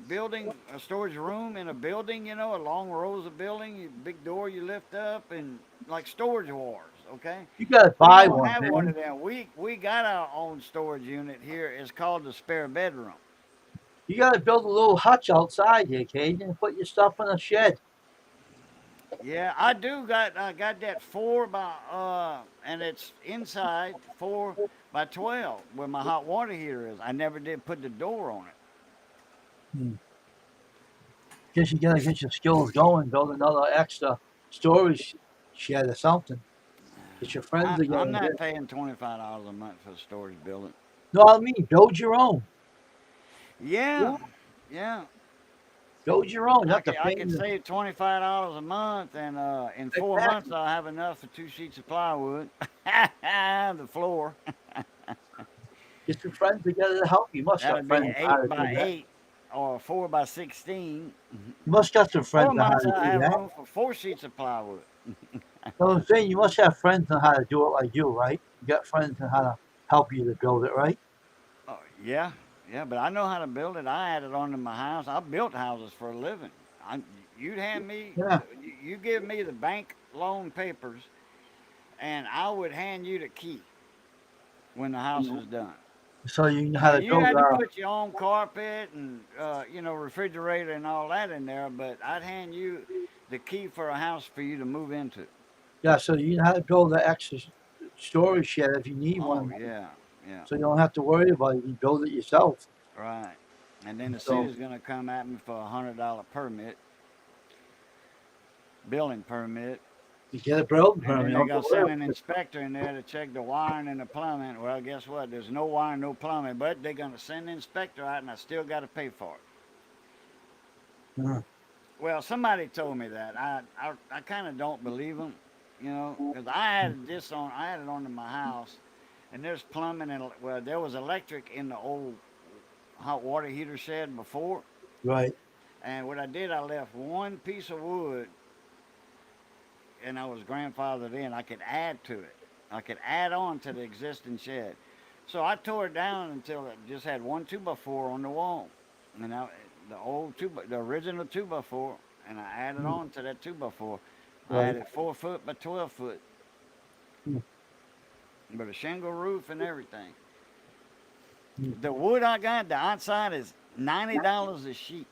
building, a storage room in a building. A long rows of building, big door you lift up, and like storage wars. Okay, You gotta we buy don't one, have one man. of them. We got our own storage unit here. It's called the spare bedroom. You gotta build a little hutch outside here, Cajun, and put your stuff in a shed. Yeah, I do got I got that 4 by and it's inside 4 by 12 where my hot water heater is. I never did put the door on it. Hmm. Guess you gotta get your skills going, build another extra storage shed or something. Get your friends I'm together. not paying $25 a month for the storage building. No, I mean, build your own. Yeah, yeah. Build your own. I Not the could I pain could in the save $25 a month, and in 4 months exactly. I'll have enough for 2 sheets of plywood. The floor. Get your friends together to help you. You must have That'd be friends know how eight to do by that. eight or 4 by 16. You must have some In friends four know how months to I'll do have that. room for 4 sheets of plywood. So I'm saying you must have friends know how to do it like you, right? You got friends know how to help you to build it, right? Oh yeah, yeah. But I know how to build it. I added on to my house. I built houses for a living. I, you'd hand me, Yeah. you give me the bank loan papers, and I would hand you the key when the house is done. So you know how Now to you build. had to put your own carpet and refrigerator and all that in there, but I'd hand you the key for a house for you to move into. Yeah. So you know how to build an extra storage shed if you need Oh one. yeah, yeah, So you don't have to worry about it. You build it yourself. right. And then the So city's gonna come at me for $100 permit, building permit, you get a building and then permit. You they're don't have gonna to worry send about an it. inspector in there to check the wiring and the plumbing. Well, guess what? There's no wiring, no plumbing, but they're gonna send the inspector out, and I still got to pay for it. Uh, Well, somebody told me that. I kind of don't believe them, because I had it on in my house, and there's plumbing and well, there was electric in the old hot water heater shed before, right. and what I did, I left one piece of wood, and I was grandfathered in. I could add to it. I could add on to the existing shed. So I tore it down until it just had one 2x4 on the wall, and the old the original 2x4, and I added Mm, on to that 2x4. I right. added 4 foot by 12 foot Mm, with a shingle roof and everything. mm, The wood I got, the outside is $90 a sheet.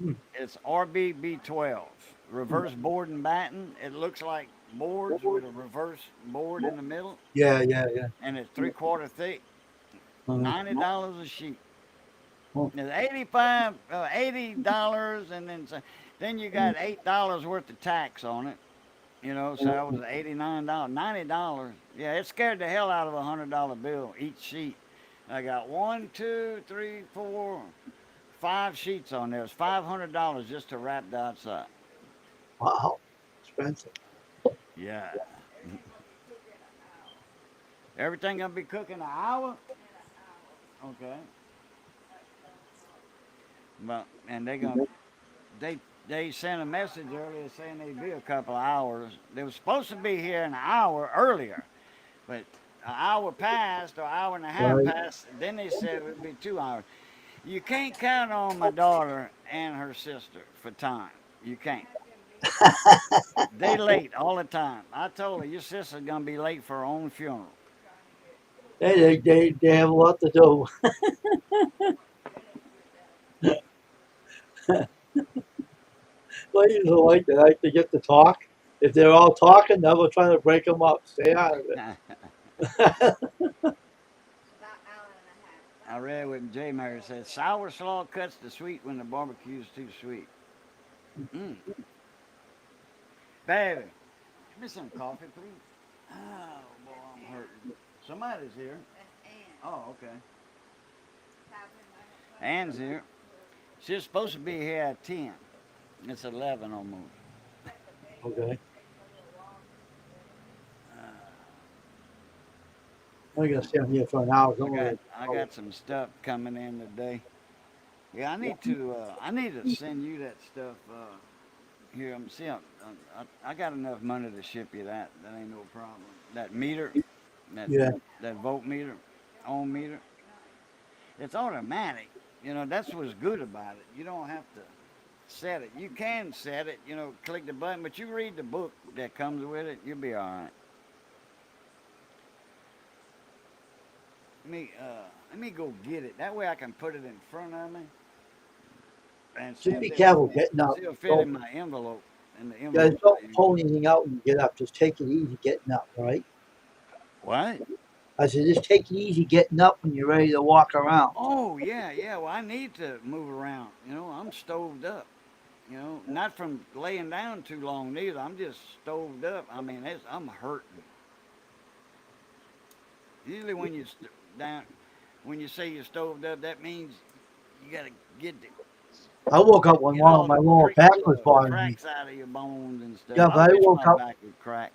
mm. It's RBB12, reverse board and batten. It looks like boards with a reverse board in the middle, Yeah, yeah, yeah. and it's 3/4 thick. Uh, $90 a sheet. well, It's $80, and then Then you got $8 worth of tax on it. You know, so that was $89, $90. Yeah, it scared the hell out of $100 bill each sheet. I got one, two, three, four, five sheets on there. It's $500 just to wrap the outside. Wow, expensive. Yeah. Everything gonna be cooking an hour. Okay. But and they they sent a message earlier saying they'd be a couple of hours. They were supposed to be here an hour earlier, but an hour passed or an hour and a half Right. passed. Then they said it would be 2 hours. You can't count on my daughter and her sister for time. You can't. They late all the time. I told her your sister's gonna be late for her own funeral. They have a lot to do. Ladies are like that. Like to get to talk. If they're all talking, now we're trying to break them up. Stay out of it. I read what J. Mary said. Sour slaw cuts the sweet when the barbecue's too sweet. Mm. Baby, give me some coffee, please. Oh, boy, I'm hurting. Somebody's here. Oh, okay. Ann's here. She's supposed to be here at 10. It's 11 almost. Okay. I'm gonna stay here for an hour. I got some stuff coming in today. Yeah, I need to send you that stuff. Here, I'm see. I got enough money to ship you that. That ain't no problem. That meter, that Yeah. that volt meter, ohm meter. It's automatic. You know that's what's good about it. You don't have to set it. You can set it. You know, click the button, but you read the book that comes with it. You'll be all right. Let me go get it. That way I can put it in front of me and see Just if be careful getting up. it'll fit in my envelope. In the Guys, envelope. don't pull anything out when you get up. Just take it easy getting up, right? What? I said, just take it easy getting up when you're ready to walk around. Oh yeah, yeah. Well, I need to move around. You know, I'm stoved up. You know, not from laying down too long neither. I'm just stoved up. I mean, I'm hurting. Usually when you down, when you say you're stoved up, that means you gotta get the I woke up one get morning, all my the lower back was bothering me. cracks out of your bones and stuff. Yeah, I but wish my back would crack.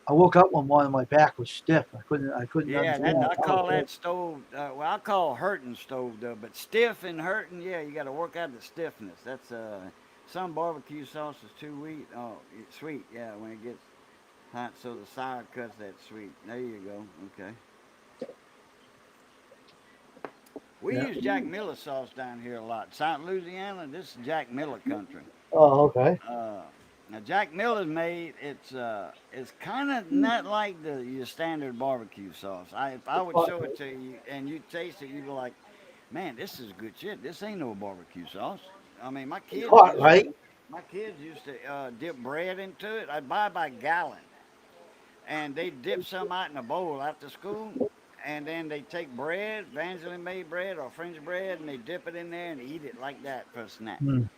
I woke up one morning, my back was stiff. I couldn't Yeah, that understand I how it call was. that stove. Well, I call hurting stoved up, but stiff and hurting. Yeah, you got to work out the stiffness. That's some barbecue sauce is too sweet. Oh, it's sweet. Yeah, when it gets hot, so the sour cuts that sweet. There you go. Okay. We Yeah. use Jack Miller sauce down here a lot. South Louisiana, this is Jack Miller country. Oh, okay. Uh, Now Jack Miller's made it's kind of not like your standard barbecue sauce. If I would show it to you and you taste it, you'd be like, man, this is good shit. This ain't no barbecue sauce. I mean, It's hot, right? my kids used to dip bread into it. I'd buy by gallon, and they dip some out in a bowl after school. And then they take bread, Evangeline made bread or French bread, and they dip it in there and eat it like that for a snack. Mm.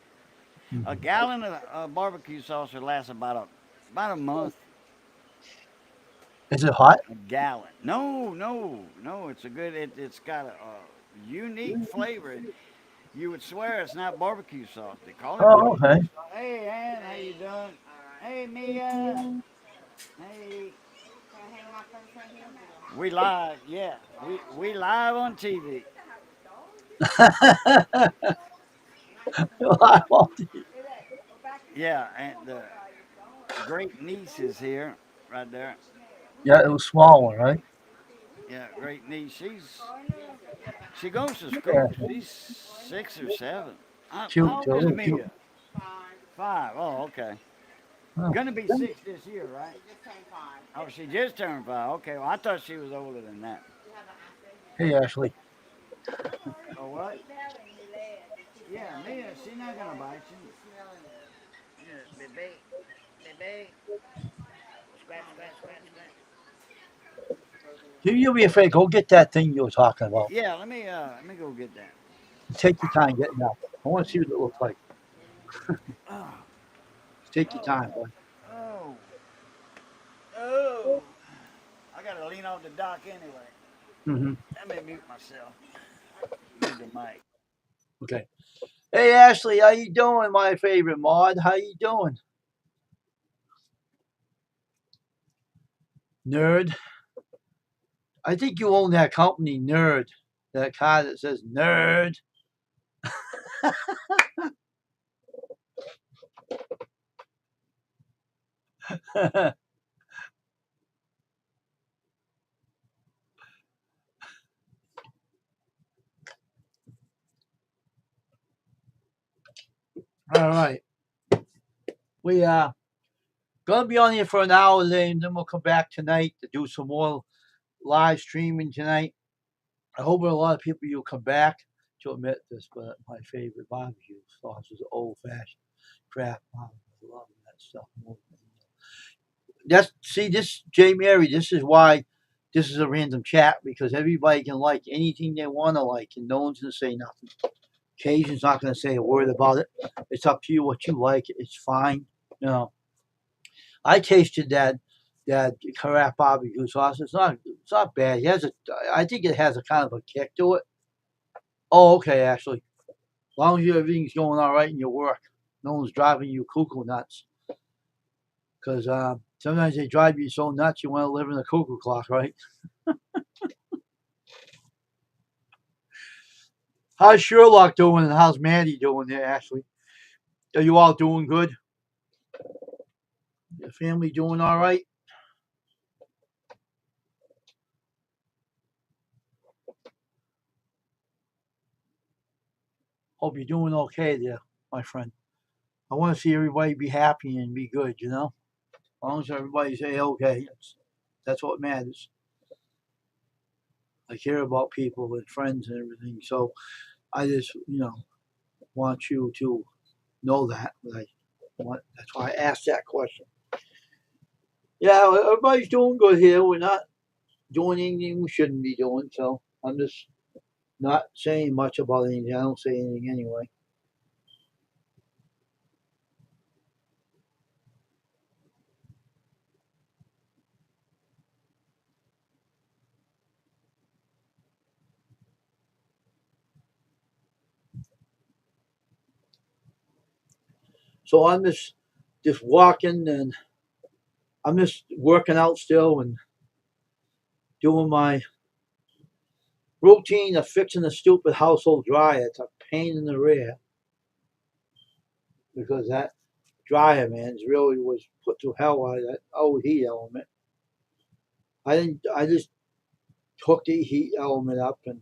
A gallon of barbecue sauce would last about a month. Is it hot? A gallon? No, no, no. It's a good. It's got a unique flavor. You would swear it's not barbecue sauce. They call it Oh, barbecue okay. sauce. Hey, Ann, how you doing? Hey, Mia. Hey. We live, yeah. We live on TV. Yeah, and the great niece is here, right there. Yeah, it was small one, right? Yeah, great niece. She goes to Yeah, school. She's 6 or 7. cute, How old is too. Cute. Mia? 5. Oh, okay. Oh. Gonna be 6 this year, right? Oh, she just turned 5. Okay, well, I thought she was older than that. Hey, Ashley. Oh, what? Yeah, Mia, she's not gonna bite you. Yeah, baby, baby. Scratch, scratch, scratch, scratch. You be afraid. Go get that thing you were talking about. Yeah, let me go get that. Take your time getting up. I want to see what it looks like. Oh, Take your time, bud. Oh. Oh. I gotta lean off the dock anyway. Hmm. Let me mute myself. Mute the mic. Okay. Hey, Ashley, how you doing, my favorite mod? How you doing? Nerd. I think you own that company, Nerd. That car that says Nerd. All right. We gonna be on here for an hour today, and then we'll come back tonight to do some more live streaming tonight. I hope a lot of people will come back to admit this, but my favorite barbecue sauce is old fashioned craft barbecue. I love that stuff more than that's see this J Mary, this is why this is a random chat because everybody can like anything they want to like and no one's gonna say nothing. Cajun's not gonna say a word about it. It's up to you what you like. It's fine. You know, I tasted that craft barbecue sauce. It's not bad. It has a I think it has a kind of a kick to it. Oh, okay, actually. As long as everything's going all right in your work, no one's driving you cuckoo nuts. Because sometimes they drive you so nuts you want to live in a cuckoo clock, right? How's Sherlock doing and how's Maddie doing there, Ashley? Are you all doing good? Your family doing all right? Hope you're doing okay there, my friend. I want to see everybody be happy and be good, you know? As long as everybody say okay, that's what matters. I care about people and friends and everything. So I just, want you to know that. That's why I asked that question. Yeah, everybody's doing good here. We're not doing anything we shouldn't be doing. So I'm just not saying much about anything. I don't say anything anyway. So I'm just walking and I'm just working out still and doing my routine of fixing a stupid household dryer. It's a pain in the rear because that dryer, man, really was put to hell by that old heat element. I didn't. I just hooked the heat element up and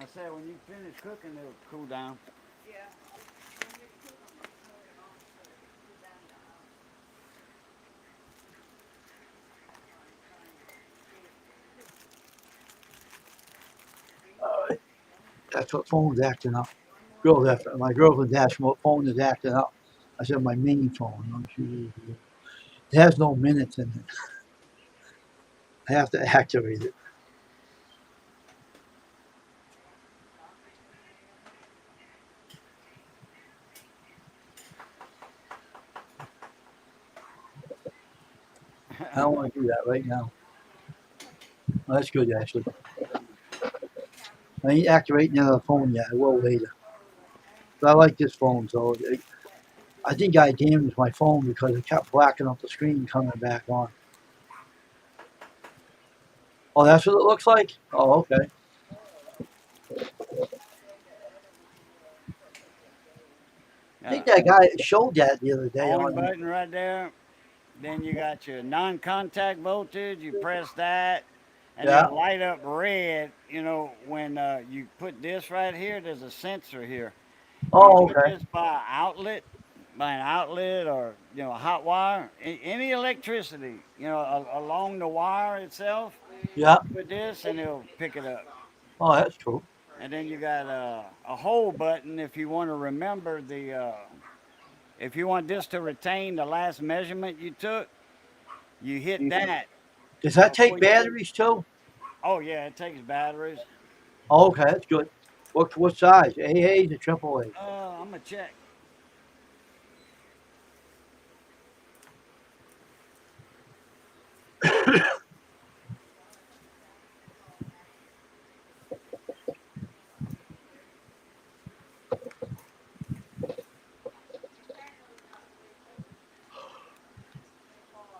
I said when you finish cooking, it'll cool down. that's what phone's acting up. My girlfriend's asked me what phone is acting up. I said my mini phone. It has no minutes in it. I have to activate it. I don't want to do that right now. Well, that's good, actually. I ain't activating the other phone yet. I will later. But I like this phone, so I think I damaged my phone because it kept blacking up the screen coming back on. Oh, that's what it looks like? Oh, okay. I think that guy showed that the other day On on. button right there. Then you got your non-contact voltage. You press that, and Yeah. it'll light up red. You know when you put this right here. There's a sensor here. You Oh, put okay. this by an outlet, or a hot wire, any electricity. Along the wire itself. Yeah. Put this, and it'll pick it up. Oh, that's true. And then you got a hold button if you want to remember if you want this to retain the last measurement you took, you hit that Does that before take you. batteries too? Oh yeah, it takes batteries. Oh, okay, that's good. What size? AA's or triple A? I'm gonna check.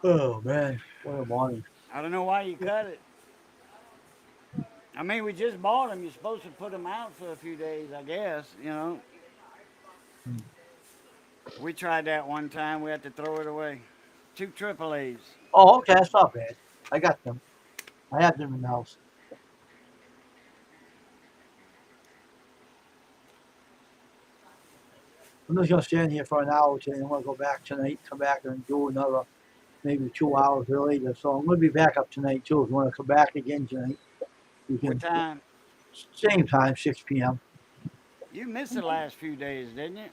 Oh man, what a morning. I don't know why you cut it. I mean, we just bought them. You're supposed to put them out for a few days, I guess. You know, we tried that one time. We had to throw it away. Two triple A's. Oh, okay, that's not bad. I got them. I have them in the house. I'm just gonna stand here for an hour today. I'm gonna go back tonight, come back and do another maybe 2 hours later. So I'm gonna be back up tonight too. If you want to come back again tonight, you What can. time? Same time, 6 p.m. You missed the last few days, didn't you?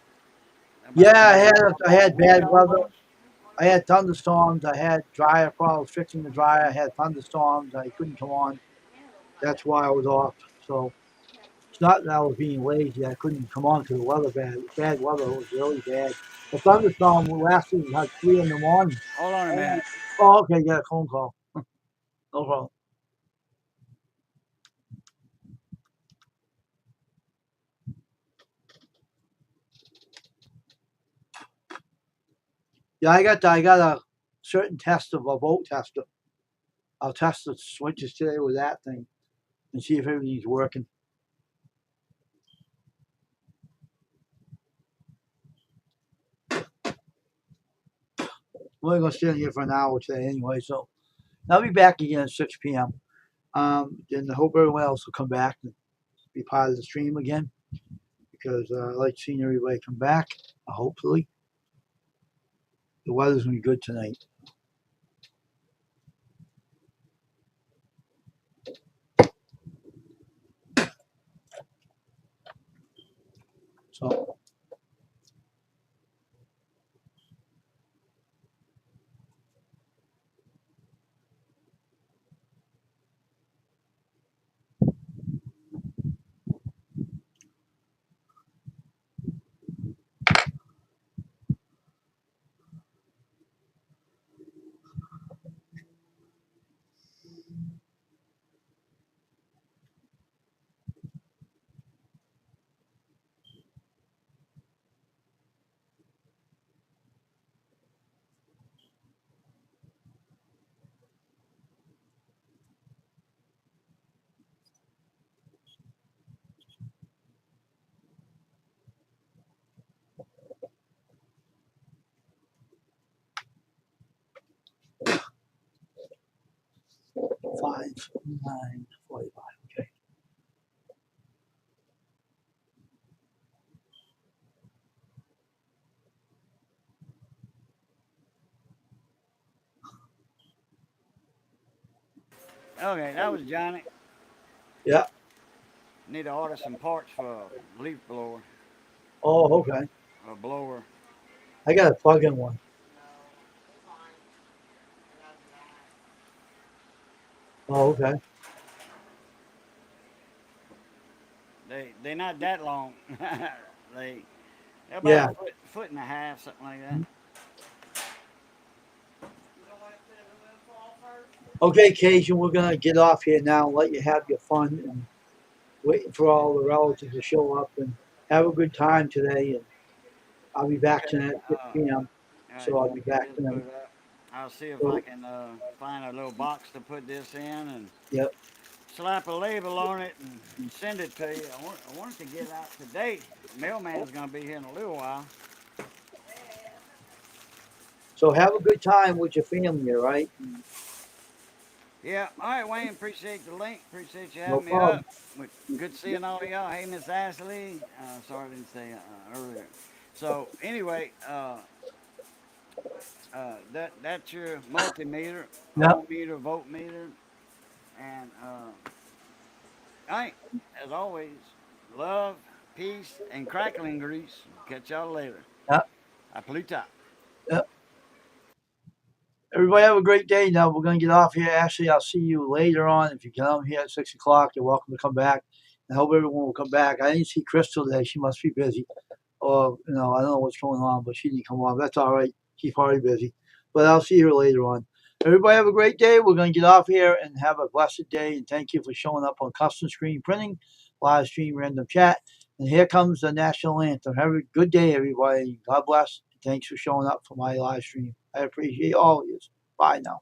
Yeah, About I a had week bad weather. almost. I had thunderstorms. I had dryer problems fixing the dryer. I had thunderstorms. I couldn't come on. That's why I was off. So it's not that I was being lazy. I couldn't come on because the weather bad. Bad weather was really bad. The thunderstorm lasted like 3 in the morning. Hold on a minute. Oh, okay, got a phone call. No problem. Yeah, I got a certain test of a boat tester. I'll test the switches today with that thing and see if everything's working. We're only gonna stand here for an hour today anyway, so I'll be back again at 6 p.m. And I hope everyone else will come back and be part of the stream again because I like seeing everybody come back. Hopefully, the weather's gonna be good tonight. So, five, 9:45. Okay. Okay, that was Johnny. Yeah. Need to order some parts for a leaf blower, Oh, okay. a blower. I got a plug-in one. Oh, okay. They're not that long. they they're about Yeah. a foot and a half, something like that. Okay, Cajun, we're gonna get off here now and let you have your fun and waiting for all the relatives to show up and have a good time today. And I'll be back Okay. tonight at 6 p.m. All right, So you I'll be want me to back just put tonight. it up? I'll see if I So, can find a little box to put this in and yep. slap a label on it and send it to you. I want it to get out today. Mailman's gonna be here in a little while. So have a good time with your family, all right? Yeah. All right, Wayne. Appreciate the link. Appreciate you No having me up. problem. Good seeing all of y'all. Hey, Miss Ashley. Sorry I didn't say earlier. So anyway, that's your multimeter, Yep. ohm meter, voltmeter, and All right. As always, love, peace, and crackling grease. Catch y'all later. Yeah, Apluta. yeah. Everybody have a great day. Now we're going to get off here. Ashley, I'll see you later on. If you come here at 6 o'clock, you're welcome to come back. I hope everyone will come back. I didn't see Crystal today. She must be busy. Or, I don't know what's going on, but she didn't come on. That's all right. She's probably busy. But I'll see her later on. Everybody have a great day. We're going to get off here and have a blessed day. And thank you for showing up on Custom Screen Printing, live stream, random chat. And here comes the national anthem. Have a good day, everybody. God bless. Thanks for showing up for my live stream. I appreciate all of you. Bye now.